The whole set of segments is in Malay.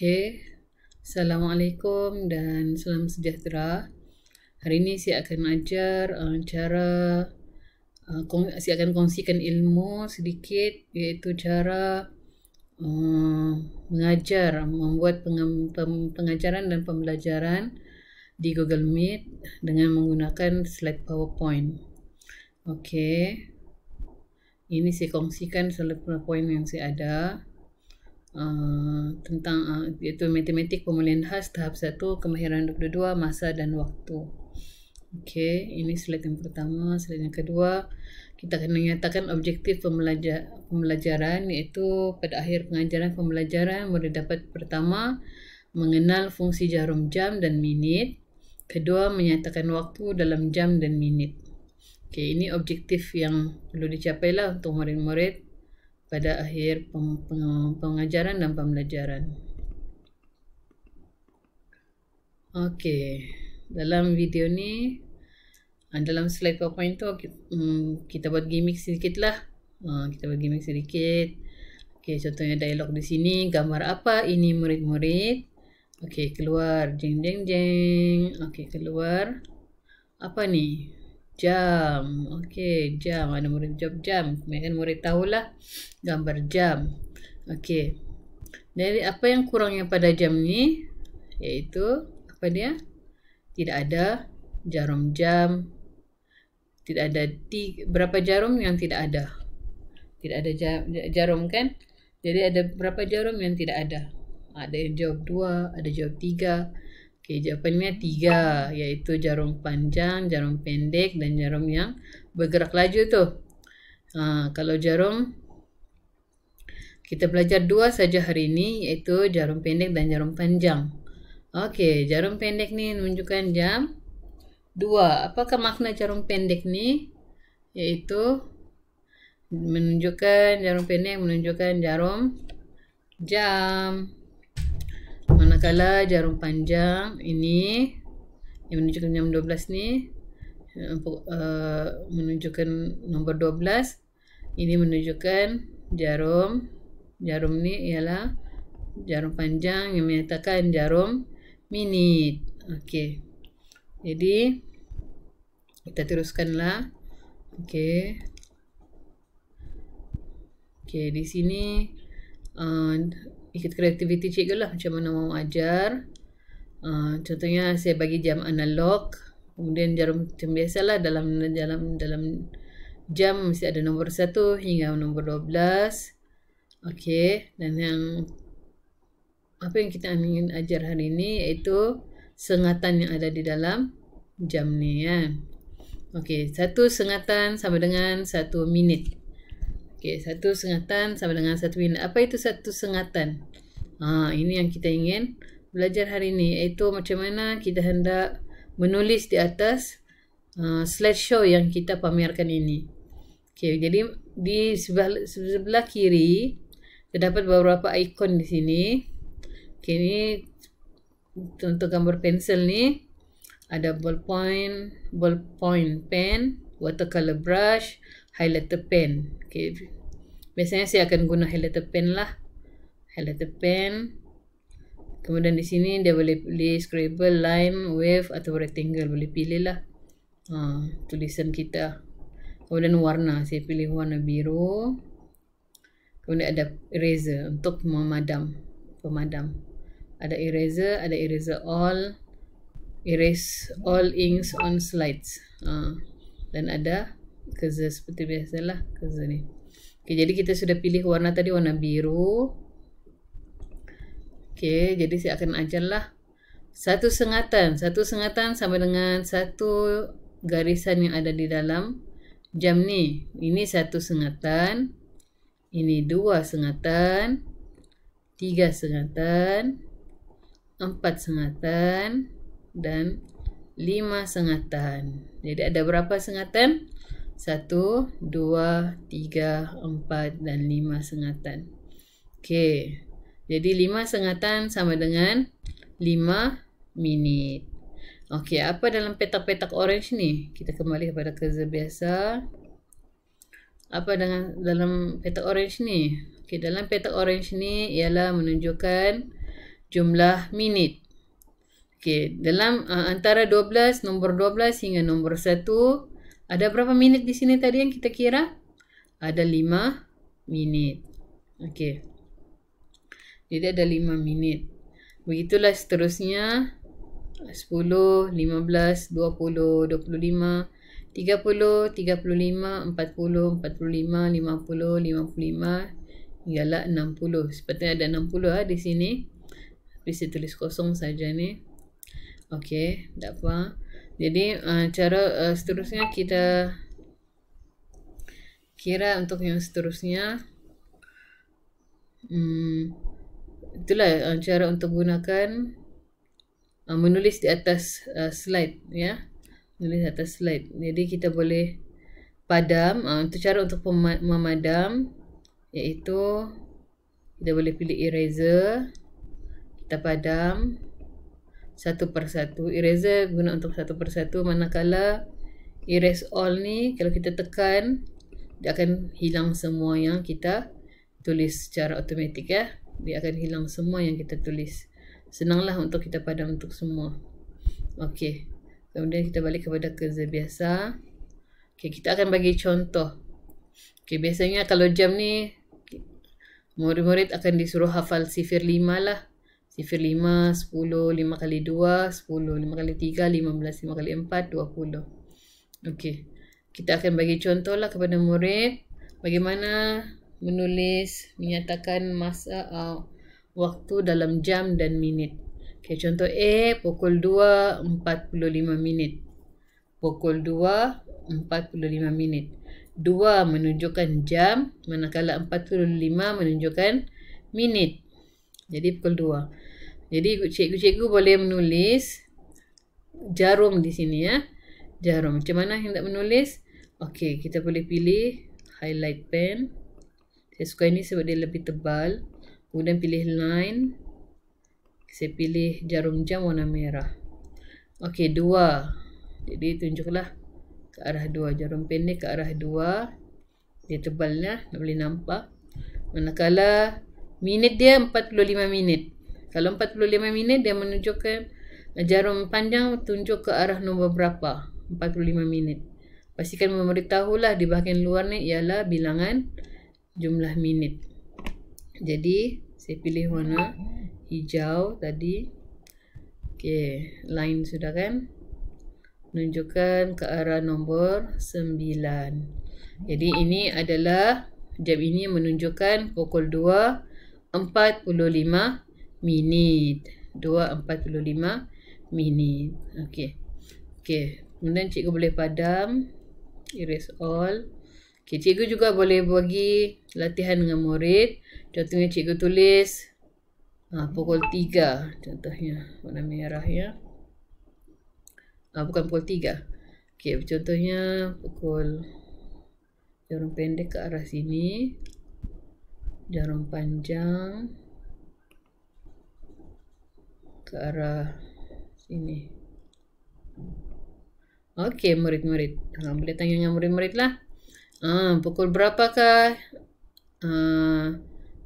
Okey, Assalamualaikum dan salam sejahtera. Hari ini saya akan ajar saya akan kongsikan ilmu sedikit, iaitu cara mengajar, membuat pengajaran dan pembelajaran di Google Meet dengan menggunakan slide PowerPoint. Okey, ini saya kongsikan slide PowerPoint yang saya ada. Tentang iaitu matematik pemulihan khas tahap 1 kemahiran 22 masa dan waktu. Okey, ini slide yang pertama. Slide yang kedua, kita akan menyatakan objektif pembelajaran, iaitu pada akhir pengajaran pembelajaran murid dapat pertama mengenal fungsi jarum jam dan minit, kedua menyatakan waktu dalam jam dan minit. Okey, ini objektif yang perlu dicapai lah untuk murid-murid pada akhir pengajaran dan pembelajaran. Okey, dalam video ni, dalam slide PowerPoint tu kita buat gimmick sedikit lah. Kita buat gimmick sedikit. Okey, contohnya dialog di sini, gambar apa ini murid-murid? Okey, keluar jeng jeng jeng. Okey, keluar apa ni? Jam. Okey, jam. Ada murid jawab jam. Kemudian murid tahulah gambar jam. Okey. Jadi apa yang kurangnya pada jam ni? Iaitu apa dia? Tidak ada jarum jam. Tidak ada berapa jarum yang tidak ada. Tidak ada jarum kan? Jadi ada berapa jarum yang tidak ada? Ada yang jawab 2, ada jawab 3. Okey, jawapannya 3, iaitu jarum panjang, jarum pendek dan jarum yang bergerak laju tu. Kalau jarum, kita belajar 2 saja hari ini, iaitu jarum pendek dan jarum panjang. Okey, jarum pendek ni menunjukkan jam 2. Apakah makna jarum pendek ni? Iaitu menunjukkan jarum pendek menunjukkan jarum jam. Manakala jarum panjang ini yang menunjukkan jam 12 ni menunjukkan nombor 12, ini menunjukkan jarum ni ialah jarum panjang yang menyatakan jarum minit. Okey. Jadi kita teruskanlah. Okey. Okey, di sini ikut kreativiti cikgu lah macam mana mau ajar. Contohnya saya bagi jam analog, kemudian jarum macam biasalah dalam jam mesti ada nombor 1 hingga nombor 12. Okey, dan apa yang kita ingin ajar hari ini iaitu sengatan yang ada di dalam jam ni kan. Okey, 1 sengatan sama dengan 1 minit. Okey, 1 sengatan sama dengan 1 minit. Apa itu 1 sengatan? Ini yang kita ingin belajar hari ini, iaitu macam mana kita hendak menulis di atas slideshow yang kita pamerkan ini. Okey, jadi di sebelah kiri terdapat beberapa ikon di sini. Okey, ini untuk gambar pensel ni ada ballpoint pen, watercolor brush, highlighter pen. Okay. Biasanya saya akan guna highlighter pen lah. Highlighter pen. Kemudian di sini dia boleh pilih scribble, line, wave atau rectangle. Boleh pilih lah tulisan kita. Kemudian warna. Saya pilih warna biru. Kemudian ada eraser untuk pemadam. Ada eraser all. Erase all inks on slides. Dan ada cursor seperti biasalah cursor ni. Okey, jadi kita sudah pilih warna tadi, warna biru. Okey, jadi saya akan ajarlah 1 sengatan sama dengan 1 garisan yang ada di dalam jam ni. Ini 1 sengatan, ini 2 sengatan, 3 sengatan, 4 sengatan dan 5 sengatan. Jadi ada berapa sengatan? 1, 2, 3, 4 dan 5 sengatan. Okey. Jadi 5 sengatan sama dengan 5 minit. Okey, apa dalam petak-petak orange ni? Kita kembali kepada cursor biasa. Apa dalam petak orange ni? Okey, dalam petak orange ni ialah menunjukkan jumlah minit. Okey, dalam antara 12, nombor 12 hingga nombor 1, ada berapa minit di sini tadi yang kita kira? Ada 5 minit. Okey. Jadi ada 5 minit. Begitulah seterusnya. 10, 15, 20, 25, 30, 35, 40, 45, 50, 55, hinggalah 60. Sepatutnya ada 60 di sini. Tapi saya tulis kosong saja ni. Okey, tak apa. Jadi cara seterusnya kita kira untuk yang seterusnya. Itulah cara untuk gunakan menulis di atas slide, ya. Menulis di atas slide. Jadi kita boleh padam. Itu cara untuk memadam, iaitu kita boleh pilih eraser. Kita padam satu persatu. Eraser guna untuk satu persatu, manakala erase all ni kalau kita tekan, dia akan hilang semua yang kita tulis secara automatik, ya. Dia akan hilang semua yang kita tulis. Senanglah untuk kita padam untuk semua. Okey. Kemudian kita balik kepada kerja biasa. Okey, kita akan bagi contoh. Okey, biasanya kalau jam ni murid-murid akan disuruh hafal sifir 5 lah. Sifir 5, 10, 5 kali 2, 10, 5 kali 3, 15, 5 kali 4, 20. Okey. Kita akan bagi contoh lah kepada murid bagaimana menulis, menyatakan masa waktu dalam jam dan minit. Okay, contoh A, pukul 2.45 minit. Pukul 2.45 minit. 2 menunjukkan jam, manakala 45 menunjukkan minit. Jadi pukul 2. Jadi cikgu-cikgu boleh menulis jarum di sini, ya. Jarum. Macam mana hendak menulis? Okey, kita boleh pilih highlight pen. Saya suka ini sebab dia lebih tebal. Kemudian pilih line. Saya pilih jarum jam warna merah. Okey, 2. Jadi tunjuklah ke arah 2. Jarum pendek ke arah 2. Dia tebalnya, tak boleh nampak. Manakala minit dia 45 minit. Kalau 45 minit dia menunjukkan jarum panjang tunjuk ke arah nombor berapa? 45 minit. Pastikan memberitahulah di bahagian luar ni ialah bilangan jumlah minit. Jadi saya pilih warna hijau tadi. Okey, line sudah kan? Menunjukkan ke arah nombor 9. Jadi ini adalah jam ini menunjukkan pukul 2.45 minit. 2.45 minit. Okey. Okey, kemudian cikgu boleh padam, erase all. Okay, cikgu juga boleh bagi latihan dengan murid. Contohnya cikgu tulis pukul 3. Contohnya warna merah, ya. Bukan pukul 3. Okay, contohnya pukul jarum pendek ke arah sini. Jarum panjang ke arah sini. Okey, murid-murid. Boleh tanya dengan murid-murid lah. Pukul berapakah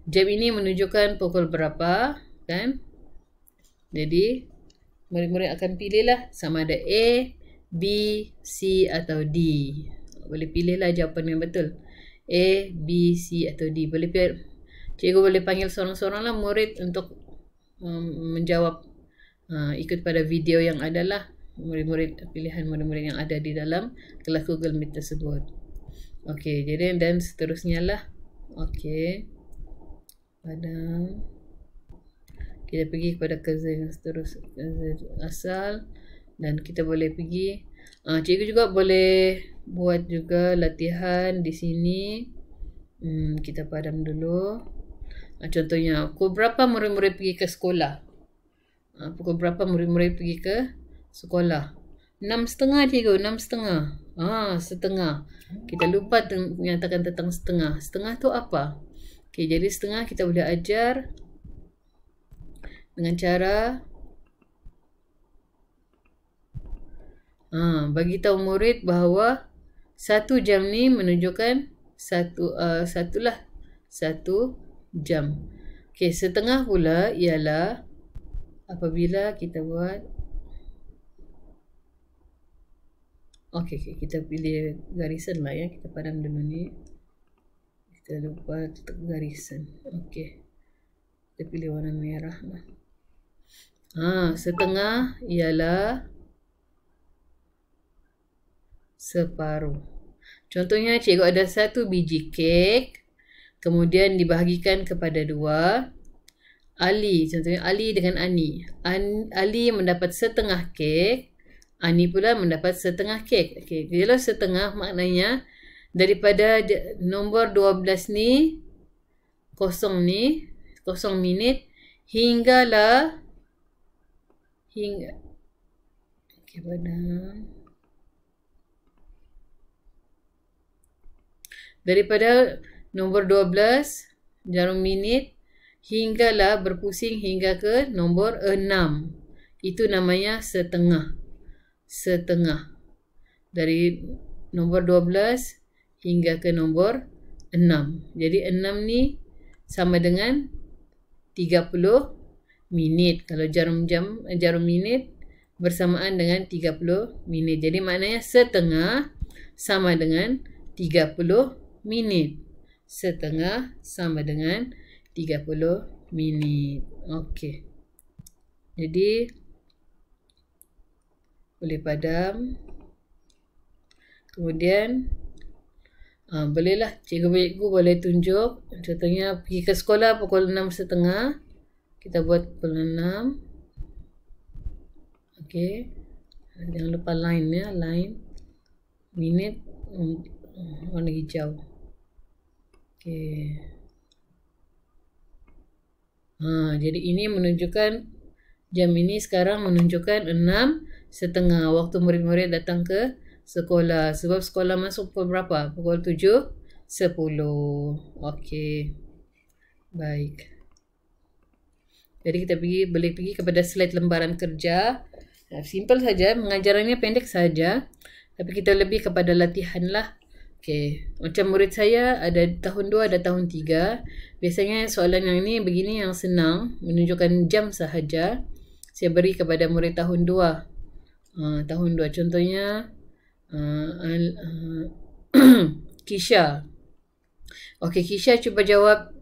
jam ini menunjukkan pukul berapa, kan? Jadi murid-murid akan pilihlah sama ada A, B, C atau D. Boleh pilihlah jawapan yang betul. A, B, C atau D. Boleh cikgu boleh panggil seorang-seorang lah murid untuk menjawab ikut pada video yang ada lah. Murid-murid, pilihan murid-murid yang ada di dalam kelas Google Meet tersebut. Okey, jadi dan seterusnya lah. Okey. Padam. Kita pergi kepada kerja yang seterusnya, asal, dan kita boleh pergi. Cikgu juga boleh buat juga latihan di sini. Kita padam dulu. Contohnya, pukul berapa murid-murid pergi ke sekolah? Pukul berapa murid-murid pergi ke sekolah? 6.30 cikgu, 6.30. Setengah. Kita lupa menyatakan tentang setengah. Setengah tu apa? Okey, jadi setengah kita boleh ajar dengan cara bagi tahu murid bahawa 1 jam ni menunjukkan 1 jam. Okey, setengah pula ialah apabila kita buat okey, kita pilih garisan lah ya. Kita padam dulu ni. Kita lupa tutup garisan. Okey. Kita pilih warna merah lah. Setengah ialah separuh. Contohnya cikgu ada 1 biji kek, kemudian dibahagikan kepada 2. Ali, contohnya Ali dengan Ani. Ali mendapat setengah kek, Ani pula mendapat setengah kek. Okey, kalau setengah maknanya daripada nombor 12 ni, kosong minit, hingga okey, padam. Daripada nombor 12 jarum minit hinggalah berpusing hingga ke nombor 6. Itu namanya setengah. Dari nombor 12 hingga ke nombor 6. Jadi 6 ni sama dengan 30 minit. Kalau jarum minit bersamaan dengan 30 minit. Jadi maknanya setengah sama dengan 30 minit. Setengah sama dengan 30 minit. Okey. Jadi boleh padam. Kemudian bolehlah cikgu boleh tunjuk. Contohnya pergi ke sekolah pukul 6.30. Kita buat pukul 6. Okey. Jangan lupa line ya, line. Minit warna hijau. Okey. Jadi ini menunjukkan jam ini sekarang menunjukkan 6.30 waktu murid-murid datang ke sekolah. Sebab sekolah masuk pukul berapa? Pukul 7.10. Okey. Baik. Jadi kita boleh pergi kepada slide lembaran kerja. Simple saja, mengajarannya pendek saja. Tapi kita lebih kepada latihan lah. Okey, macam murid saya ada tahun 2, ada tahun 3. Biasanya soalan yang ini begini yang senang, menunjukkan jam sahaja. Saya beri kepada murid tahun 2. Tahun 2 contohnya Kisha. Okey, Kisha cuba jawab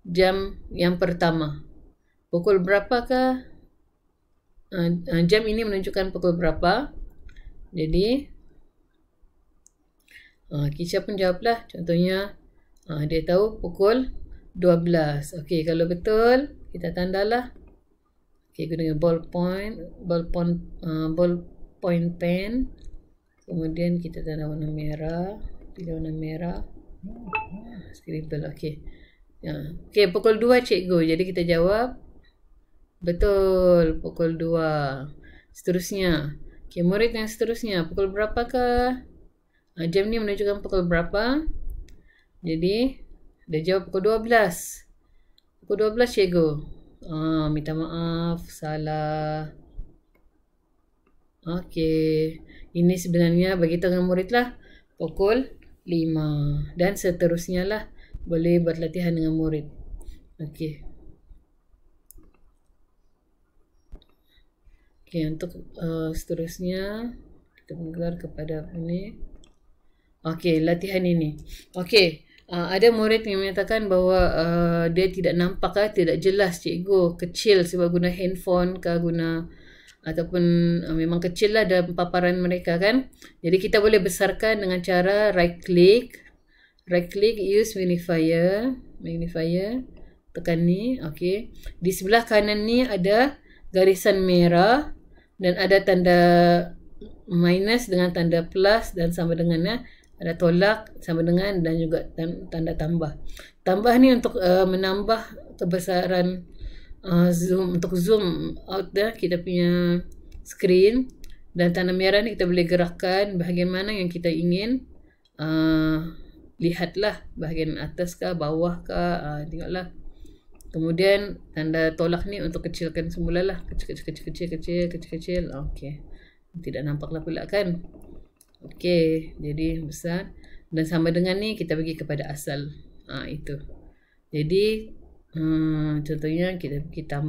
jam yang pertama. Pukul berapakah? Jam ini menunjukkan pukul berapa? Jadi Kisha pun jawablah. Contohnya dia tahu pukul 12. Okey, kalau betul kita tandalah. Okey, guna ballpoint pen. Kemudian kita tanda warna merah. Pilih warna merah. Scribble. Okey. Okey, pukul 2 cikgu. Jadi kita jawab betul, pukul 2. Seterusnya. Okey, murid yang seterusnya, pukul berapakah? Jam ni menunjukkan pukul berapa? Jadi dia jawab pukul 12. Pukul 12 cikgu. Minta maaf, salah. Okey. Ini sebenarnya bagi tangan murid lah pukul 5 dan seterusnya lah. Boleh buat latihan dengan murid. Okey. Okey, untuk seterusnya kita menggelar kepada ini. Okey, latihan ini. Okey, ada murid yang menyatakan bahawa dia tidak nampak, tidak jelas cikgu, kecil sebab guna handphone ke guna ataupun memang kecil lah dalam paparan mereka kan. Jadi kita boleh besarkan dengan cara right click, use magnifier, tekan ni. Okey, di sebelah kanan ni ada garisan merah dan ada tanda minus dengan tanda plus dan sama dengannya. Ada tolak sama dengan dan juga tanda tambah. Tambah ni untuk menambah kebesaran zoom, untuk zoom out kita punya screen. Dan tanda merah ni kita boleh gerakkan bahagian mana yang kita ingin lihatlah, bahagian atas ke bawah ke, tengoklah. Kemudian tanda tolak ni untuk kecilkan semula lah, kecil. Okey, tidak nampaklah pula kan. Okey, jadi besar dan sama dengan ni kita pergi kepada asal. Itu. Jadi contohnya kita